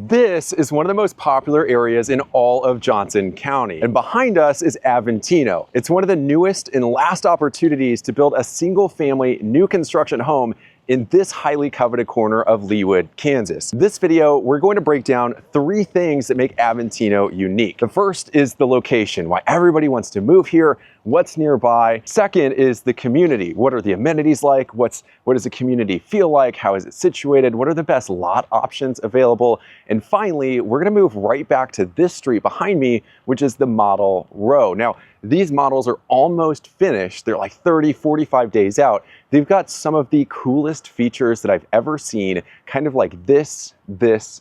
This is one of the most popular areas in all of Johnson County. And behind us is Aventino. It's one of the newest and last opportunities to build a single family new construction home in this highly coveted corner of Leawood, Kansas. This video, we're going to break down 3 things that make Aventino unique. The first is the location, why everybody wants to move here, what's nearby. Second is the community. What are the amenities like? What does the community feel like? How is it situated? What are the best lot options available? And finally, we're gonna move right back to this street behind me, which is the model row. Now, these models are almost finished. They're like 30, 45 days out. They've got some of the coolest features that I've ever seen, kind of like this,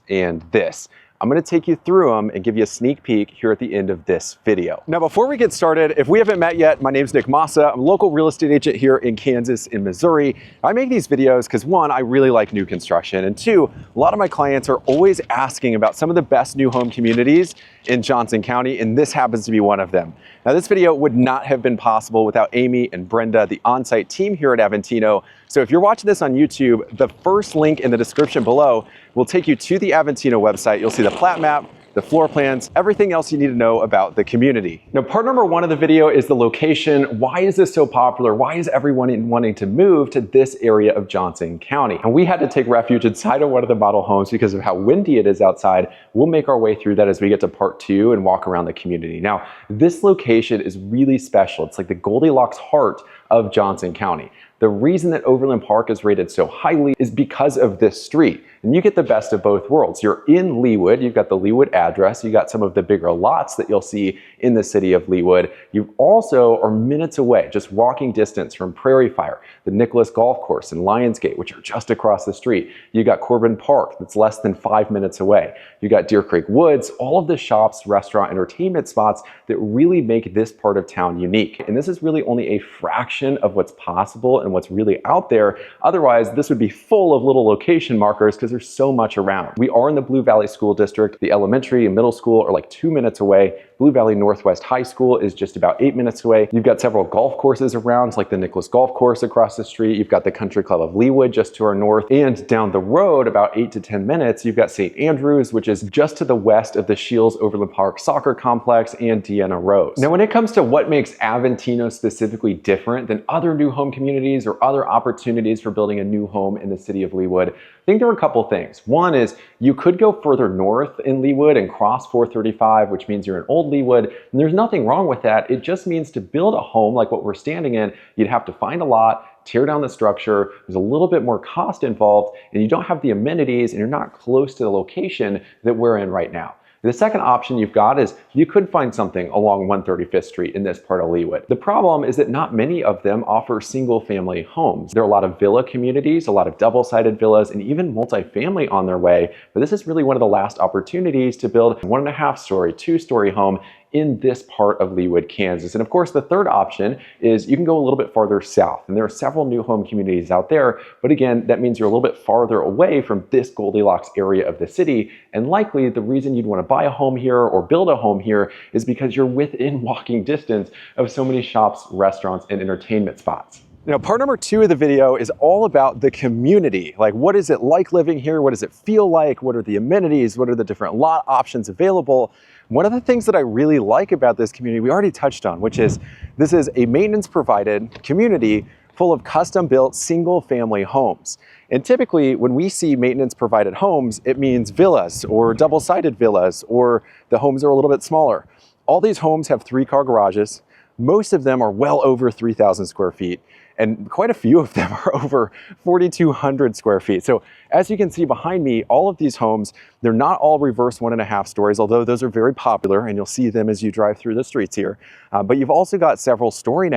and this. I'm gonna take you through them and give you a sneak peek here at the end of this video. Now, before we get started, if we haven't met yet, my name's Massa. I'm a local real estate agent here in Kansas and Missouri. I make these videos because 1, I really like new construction, and 2, a lot of my clients are always asking about some of the best new home communities in Johnson County, and this happens to be one of them. Now, this video would not have been possible without Amy and Brenda, the on-site team here at Aventino. So if you're watching this on YouTube, the first link in the description below will take you to the Aventino website. You'll see the plat map, the floor plans, everything else you need to know about the community. Now, part number 1 of the video is the location. Why is this so popular? Why is everyone wanting to move to this area of Johnson County? And we had to take refuge inside of one of the model homes because of how windy it is outside. We'll make our way through that as we get to part 2 and walk around the community. Now, this location is really special. It's like the Goldilocks heart of Johnson County. The reason that Overland Park is rated so highly is because of this street. And you get the best of both worlds. You're in Leawood, you've got the Leawood address, you got some of the bigger lots that you'll see in the city of Leawood. You also are minutes away, just walking distance from PrairieFire, the Nicholas Golf Course and Lionsgate, which are just across the street. You got Corbin Park, that's less than 5 minutes away. You got Deer Creek Woods, all of the shops, restaurant, entertainment spots that really make this part of town unique. And this is really only a fraction of what's possible and what's really out there. Otherwise, this would be full of little location markers because there's so much around. We are in the Blue Valley School District. The elementary and middle school are like 2 minutes away. Blue Valley Northwest High School is just about 8 minutes away. You've got several golf courses around, like the Nicholas Golf Course across the street. You've got the Country Club of Leawood just to our north. And down the road, about 8 to 10 minutes, you've got St. Andrews, which is just to the west of the Shields Overland Park Soccer Complex and Deanna Rose. Now, when it comes to what makes Aventino specifically different than other new home communities or other opportunities for building a new home in the city of Leawood, I think there are a couple things. One is you could go further north in Leawood and cross 435, which means you're in Old Leawood, and there's nothing wrong with that. It just means to build a home like what we're standing in, you'd have to find a lot, tear down the structure, there's a little bit more cost involved, and you don't have the amenities and you're not close to the location that we're in right now. The second option you've got is you could find something along 135th Street in this part of Leawood. The problem is that not many of them offer single family homes. There are a lot of villa communities, a lot of double-sided villas, and even multifamily on their way, but this is really one of the last opportunities to build 1.5 story, 2-story home in this part of Leawood, Kansas. And of course, the third option is you can go a little bit farther south, and there are several new home communities out there, but again, that means you're a little bit farther away from this Goldilocks area of the city, and likely the reason you'd want to buy a home here or build a home here is because you're within walking distance of so many shops, restaurants, and entertainment spots. Now, part number 2 of the video is all about the community. Like, what is it like living here? What does it feel like? What are the amenities? What are the different lot options available? One of the things that I really like about this community, we already touched on, which is this is a maintenance provided community full of custom built single family homes. And typically when we see maintenance provided homes, it means villas or double-sided villas, or the homes are a little bit smaller. All these homes have 3-car garages. Most of them are well over 3,000 square feet, and quite a few of them are over 4,200 square feet. So as you can see behind me, all of these homes, they're not all reverse 1.5 stories, although those are very popular, and you'll see them as you drive through the streets here. But you've also got several 1.5 story.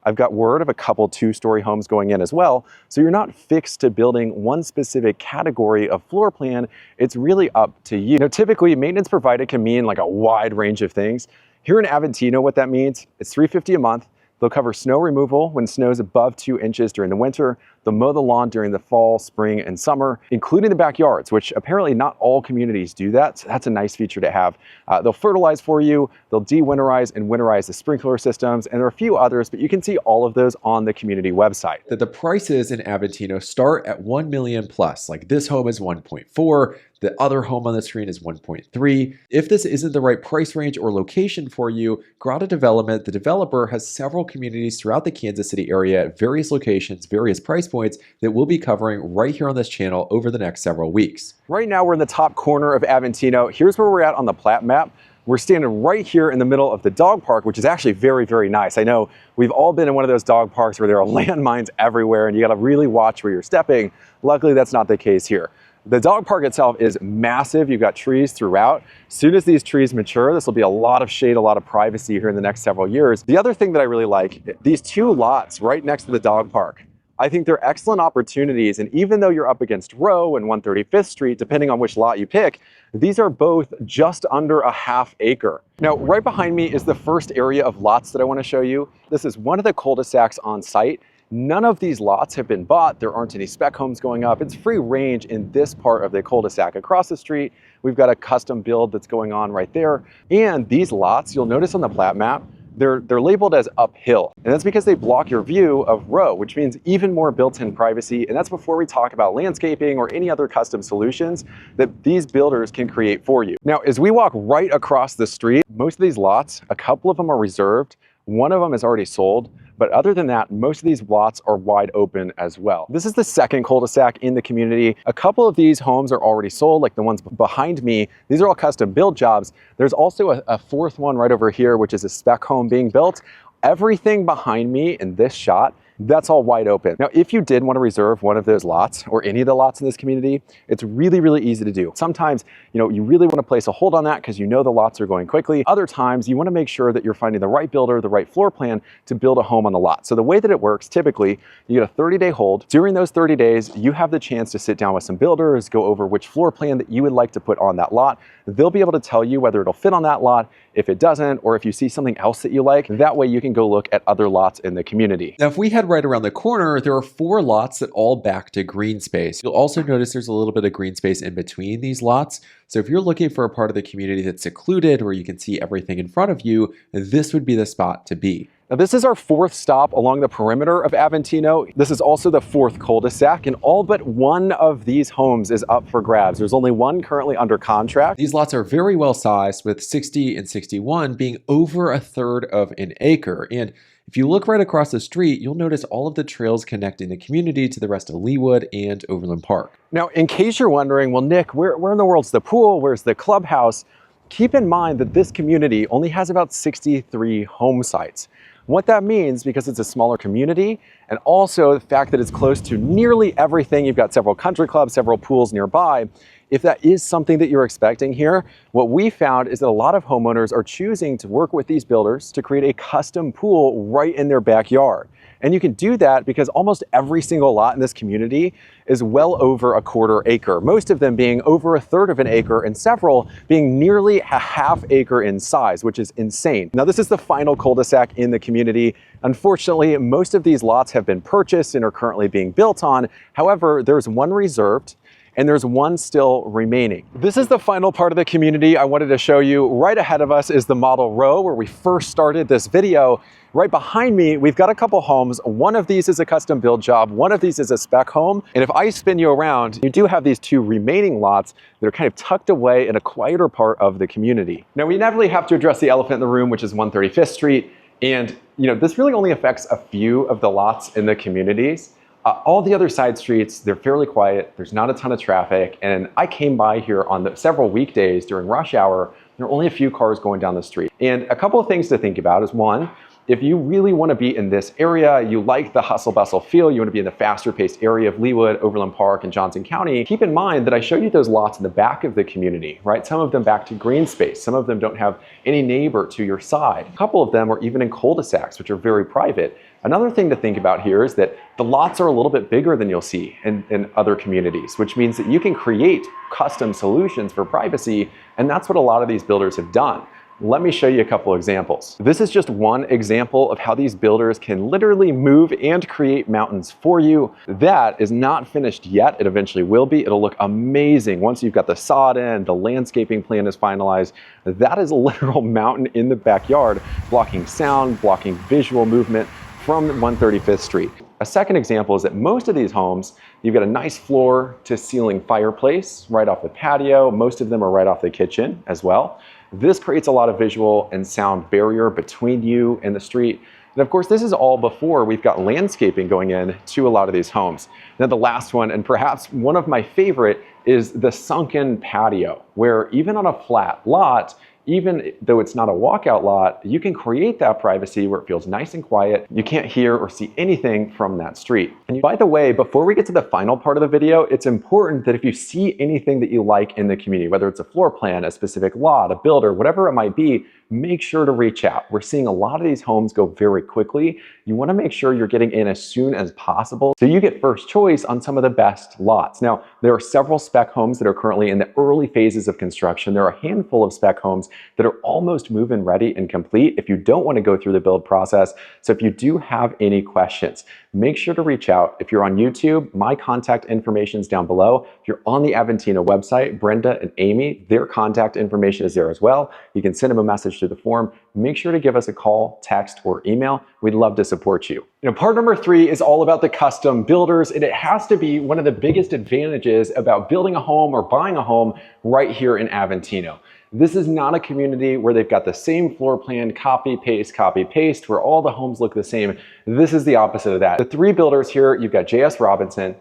I've got word of a couple 2-story homes going in as well. So you're not fixed to building one specific category of floor plan. It's really up to you. Now, typically maintenance provided can mean like a wide range of things. Here in Aventino, what that means, it's $350 a month. They'll cover snow removal when snow is above 2 inches during the winter. They'll mow the lawn during the fall, spring, and summer, including the backyards, which apparently not all communities do that. So that's a nice feature to have. They'll fertilize for you. They'll de-winterize and winterize the sprinkler systems. And there are a few others, but you can see all of those on the community website. That the prices in Aventino start at 1 million plus. Like this home is 1.4. The other home on the screen is 1.3. If this isn't the right price range or location for you, Grotto Development, the developer, has several communities throughout the Kansas City area at various locations, various price points that we'll be covering right here on this channel over the next several weeks. Right now we're in the top corner of Aventino. Here's where we're at on the plat map. We're standing right here in the middle of the dog park, which is actually very, very nice. I know we've all been in one of those dog parks where there are landmines everywhere and you gotta really watch where you're stepping. Luckily, that's not the case here. The dog park itself is massive. You've got trees throughout. As soon as these trees mature, this will be a lot of shade, a lot of privacy here in the next several years. The other thing that I really like, these two lots right next to the dog park, I think they're excellent opportunities. And even though you're up against Row and 135th Street, depending on which lot you pick, these are both just under a ½ acre. Now, right behind me is the first area of lots that I want to show you. This is one of the cul-de-sacs on site. None of these lots have been bought. There aren't any spec homes going up. It's free range in this part of the cul-de-sac. Across the street, we've got a custom build that's going on right there. And these lots, you'll notice on the plat map, they're labeled as uphill. And that's because they block your view of Row, which means even more built-in privacy. And that's before we talk about landscaping or any other custom solutions that these builders can create for you. Now, as we walk right across the street, most of these lots, a couple of them are reserved. One of them is already sold. But other than that, most of these lots are wide open as well. This is the second cul-de-sac in the community. A couple of these homes are already sold, like the ones behind me. These are all custom build jobs. There's also a fourth one right over here, which is a spec home being built. Everything behind me in this shot, that's all wide open. Now, if you did want to reserve one of those lots or any of the lots in this community, it's really, really easy to do. Sometimes, you really want to place a hold on that because you know the lots are going quickly. Other times, you want to make sure that you're finding the right builder, the right floor plan to build a home on the lot. So the way that it works, typically, you get a 30-day hold. During those 30 days, you have the chance to sit down with some builders, go over which floor plan that you would like to put on that lot. They'll be able to tell you whether it'll fit on that lot, if it doesn't, or if you see something else that you like. That way you can go look at other lots in the community. Now, if we head right around the corner, there are 4 lots that all back to green space. You'll also notice there's a little bit of green space in between these lots. So if you're looking for a part of the community that's secluded where you can see everything in front of you, this would be the spot to be. Now, this is our 4th stop along the perimeter of Aventino. This is also the 4th cul-de-sac, and all but one of these homes is up for grabs. There's only one currently under contract. These lots are very well sized, with 60 and 61 being over a third of an acre. And if you look right across the street, you'll notice all of the trails connecting the community to the rest of Leawood and Overland Park. Now, in case you're wondering, well, Nick, where in the world's the pool? Where's the clubhouse? Keep in mind that this community only has about 63 home sites. What that means, because it's a smaller community, and also the fact that it's close to nearly everything, you've got several country clubs, several pools nearby. If that is something that you're expecting here, what we found is that a lot of homeowners are choosing to work with these builders to create a custom pool right in their backyard. And you can do that because almost every single lot in this community is well over a quarter acre, most of them being over a third of an acre and several being nearly a ½ acre in size, which is insane. Now, this is the final cul-de-sac in the community. Unfortunately, most of these lots have been purchased and are currently being built on. However, there's one reserved and there's one still remaining. This is the final part of the community I wanted to show you. Right ahead of us is the model row where we first started this video. Right behind me, we've got a couple homes. One of these is a custom build job. One of these is a spec home. And if I spin you around, you do have these 2 remaining lots that are kind of tucked away in a quieter part of the community. Now, we inevitably have to address the elephant in the room, which is 135th Street. And this really only affects a few of the lots in the communities. All the other side streets, they're fairly quiet. There's not a ton of traffic. And I came by here on several weekdays during rush hour. There are only a few cars going down the street. And a couple of things to think about is, one, if you really want to be in this area, you like the hustle bustle feel, you want to be in the faster paced area of Leawood, Overland Park, and Johnson County, keep in mind that I showed you those lots in the back of the community, right? Some of them back to green space. Some of them don't have any neighbor to your side. A couple of them are even in cul-de-sacs, which are very private. Another thing to think about here is that the lots are a little bit bigger than you'll see in other communities, which means that you can create custom solutions for privacy, and that's what a lot of these builders have done. Let me show you a couple examples. This is just one example of how these builders can literally move and create mountains for you. That is not finished yet. It eventually will be. It'll look amazing once you've got the sod in, the landscaping plan is finalized. That is a literal mountain in the backyard, blocking sound, blocking visual movement from 135th Street. A second example is that most of these homes, you've got a nice floor to ceiling fireplace right off the patio. Most of them are right off the kitchen as well. This creates a lot of visual and sound barrier between you and the street. And of course, this is all before we've got landscaping going in to a lot of these homes. Then the last one, and perhaps one of my favorite, is the sunken patio, where even on a flat lot, even though it's not a walkout lot, you can create that privacy where it feels nice and quiet. You can't hear or see anything from that street. And by the way, before we get to the final part of the video, it's important that if you see anything that you like in the community, whether it's a floor plan, a specific lot, a builder, whatever it might be, make sure to reach out. We're seeing a lot of these homes go very quickly. You want to make sure you're getting in as soon as possible so you get first choice on some of the best lots. Now, there are several spec homes that are currently in the early phases of construction. There are a handful of spec homes that are almost move-in ready and complete if you don't want to go through the build process. So if you do have any questions, make sure to reach out. If you're on YouTube, my contact information is down below. If you're on the Aventino website, Brenda and Amy, their contact information is there as well. You can send them a message through the form. Make sure to give us a call, text, or email. We'd love to support you. Part number 3 is all about the custom builders, and it has to be one of the biggest advantages about building a home or buying a home right here in Aventino. This is not a community where they've got the same floor plan, copy, paste, where all the homes look the same. This is the opposite of that. The 3 builders here, you've got J.S. Robinson,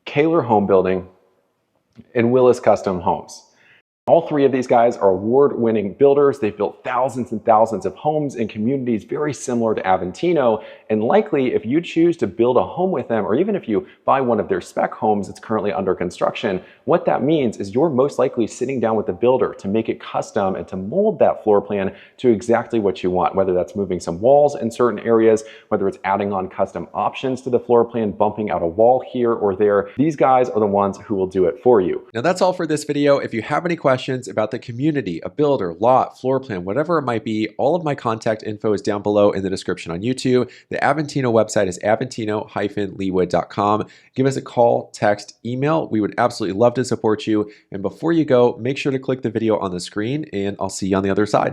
Kaler Home Building, and Willis Custom Homes. All 3 of these guys are award-winning builders. They've built thousands and thousands of homes in communities very similar to Aventino. And likely, if you choose to build a home with them, or even if you buy one of their spec homes that's currently under construction, what that means is you're most likely sitting down with the builder to make it custom and to mold that floor plan to exactly what you want, whether that's moving some walls in certain areas, whether it's adding on custom options to the floor plan, bumping out a wall here or there. These guys are the ones who will do it for you. Now that's all for this video. If you have any questions about the community, a builder, lot, floor plan, whatever it might be, all of my contact info is down below in the description on YouTube. The Aventino website is aventino-leawood.com. Give us a call, text, email. We would absolutely love to support you. And before you go, make sure to click the video on the screen, and I'll see you on the other side.